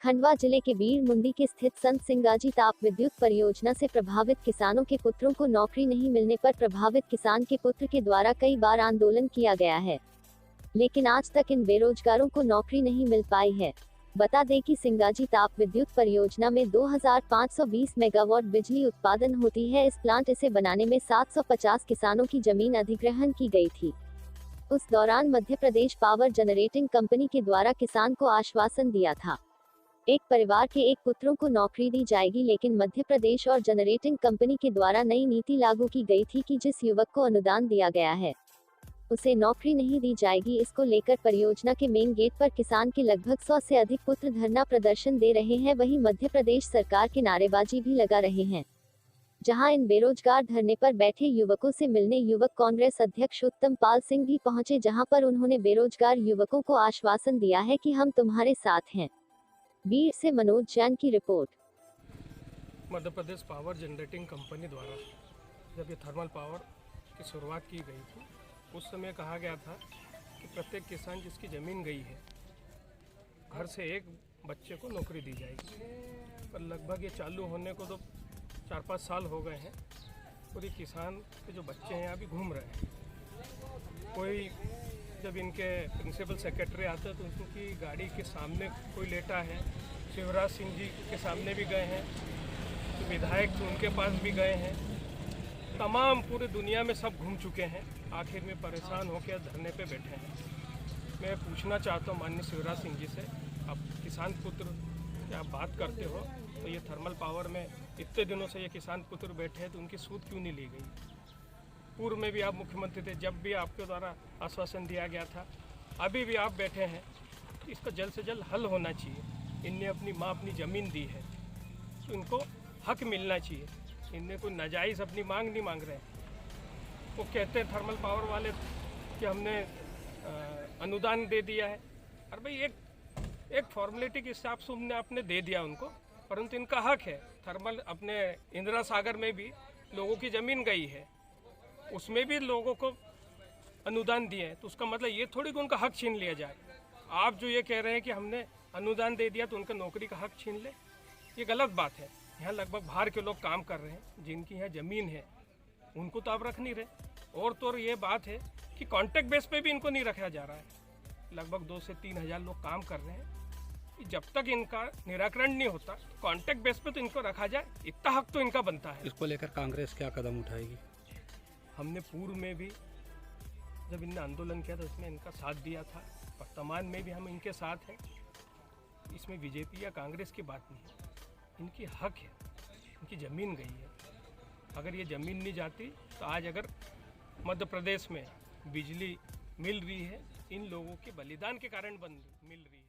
खंडवा जिले के बीड़ मुंडी के स्थित संत सिंगाजी ताप विद्युत परियोजना से प्रभावित किसानों के पुत्रों को नौकरी नहीं मिलने पर प्रभावित किसान के पुत्र के द्वारा कई बार आंदोलन किया गया है, लेकिन आज तक इन बेरोजगारों को नौकरी नहीं मिल पाई है। बता दें कि सिंगाजी ताप विद्युत परियोजना में 2520 मेगावाट बिजली उत्पादन होती है। इस प्लांट इसे बनाने में 750 किसानों की जमीन अधिग्रहण की गई थी। उस दौरान Madhya Pradesh power generating company के द्वारा किसान को आश्वासन दिया था, एक परिवार के एक पुत्रों को नौकरी दी जाएगी, लेकिन मध्य प्रदेश और जनरेटिंग कंपनी के द्वारा नई नीति लागू की गई थी कि जिस युवक को अनुदान दिया गया है उसे नौकरी नहीं दी जाएगी। इसको लेकर परियोजना के मेन गेट पर किसान के लगभग 100 से अधिक पुत्र धरना प्रदर्शन दे रहे हैं। वहीं मध्य प्रदेश सरकार के नारेबाजी भी लगा रहे हैं। जहां इन बेरोजगार धरने पर बैठे युवकों से मिलने युवक कांग्रेस अध्यक्ष उत्तम पाल सिंह भी पहुंचे, जहां पर उन्होंने बेरोजगार युवकों को आश्वासन दिया है कि हम तुम्हारे साथ हैं। बीड़ से मनोज जैन की report. Madhya Pradesh power generating company द्वारा जब ये थर्मल पावर की शुरुआत की गई थी, उस समय कहा गया था कि प्रत्येक किसान जिसकी ज़मीन गई है, घर से एक बच्चे को नौकरी दी जाएगी। पर लगभग ये चालू होने को तो 4-5 साल हो गए हैं और ये किसान के जो बच्चे हैं अभी घूम रहे हैं। कोई जब इनके प्रिंसिपल सेक्रेटरी आते हैं तो उनकी गाड़ी के सामने कोई लेटा है। शिवराज सिंह जी के सामने भी गए हैं, तो विधायक तो उनके पास भी गए हैं। तमाम पूरी दुनिया में सब घूम चुके हैं, आखिर में परेशान होकर धरने पे बैठे हैं। मैं पूछना चाहता हूँ माननीय शिवराज सिंह जी से, आप किसान पुत्र की आप बात करते हो, तो ये थर्मल पावर में इतने दिनों से ये किसान पुत्र बैठे हैं तो उनकी सूद क्यों नहीं ली गई? पूर्व में भी आप मुख्यमंत्री थे, जब भी आपके द्वारा आश्वासन दिया गया था, अभी भी आप बैठे हैं। तो इसका जल्द से जल्द हल होना चाहिए। इनने अपनी माँ अपनी ज़मीन दी है तो इनको हक मिलना चाहिए। इनने कोई नाजायज़ अपनी मांग नहीं मांग रहे। वो कहते हैं थर्मल पावर वाले कि हमने अनुदान दे दिया है। अरे भाई, एक फॉर्मेलिटी के हिसाब से आपने दे दिया उनको, परंतु इनका हक है। थर्मल अपने इंदिरा सागर में भी लोगों की ज़मीन गई है, उसमें भी लोगों को अनुदान दिए हैं, तो उसका मतलब ये थोड़ी कि उनका हक छीन लिया जाए। आप जो ये कह रहे हैं कि हमने अनुदान दे दिया तो उनका नौकरी का हक छीन ले, ये गलत बात है। यहाँ लगभग बाहर के लोग काम कर रहे हैं, जिनकी यहाँ ज़मीन है उनको तो आप रख नहीं रहे। और तो ये बात है कि कॉन्ट्रैक्ट बेस पे भी इनको नहीं रखा जा रहा है। लगभग 2 से 3 हज़ार लोग काम कर रहे हैं। जब तक इनका निराकरण नहीं होता, कॉन्ट्रैक्ट बेस पे तो इनको रखा जाए, इतना हक तो इनका बनता है। इसको लेकर कांग्रेस क्या कदम उठाएगी? हमने पूर्व में भी जब इनने आंदोलन किया था उसमें इनका साथ दिया था, वर्तमान में भी हम इनके साथ हैं। इसमें बीजेपी या कांग्रेस की बात नहीं है, इनकी हक है, इनकी ज़मीन गई है। अगर ये ज़मीन नहीं जाती तो आज अगर मध्य प्रदेश में बिजली मिल रही है, इन लोगों के बलिदान के कारण मिल रही है।